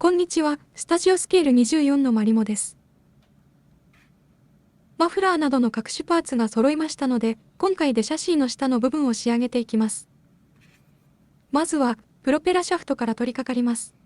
こんにちは、スタジオスケール24のマリモです。マフラーなどの各種パーツが揃いましたので、今回でシャシーの下の部分を仕上げていきます。まずは、プロペラシャフトから取り掛かります。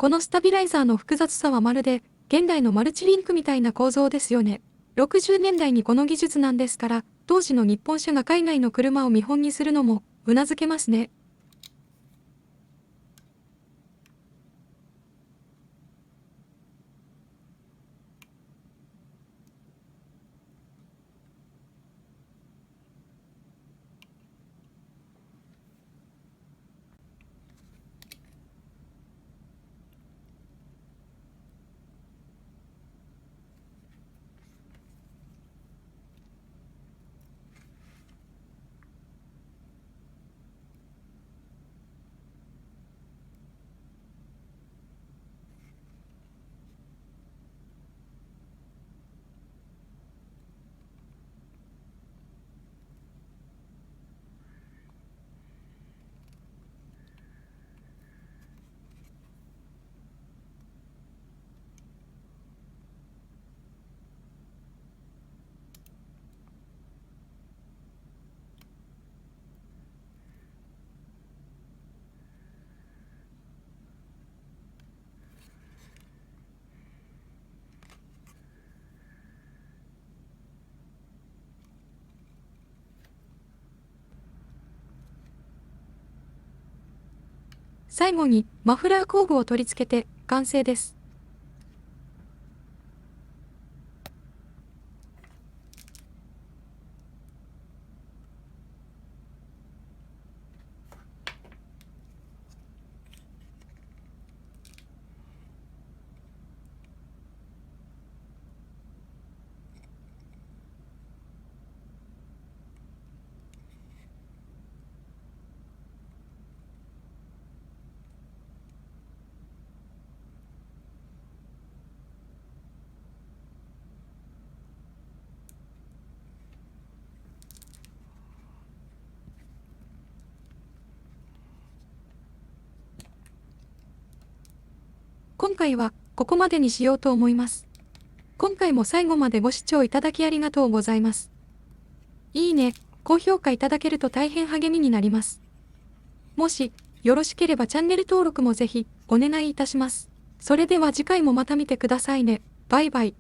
このスタビライザーの複雑さはまるで、現代のマルチリンクみたいな構造ですよね。60年代にこの技術なんですから、当時の日本車が海外の車を見本にするのも、うなずけますね。最後にマフラー工具を取り付けて完成です。今回はここまでにしようと思います。今回も最後までご視聴いただきありがとうございます。いいね、高評価いただけると大変励みになります。もしよろしければチャンネル登録もぜひお願いいたします。それでは次回もまた見てくださいね。バイバイ。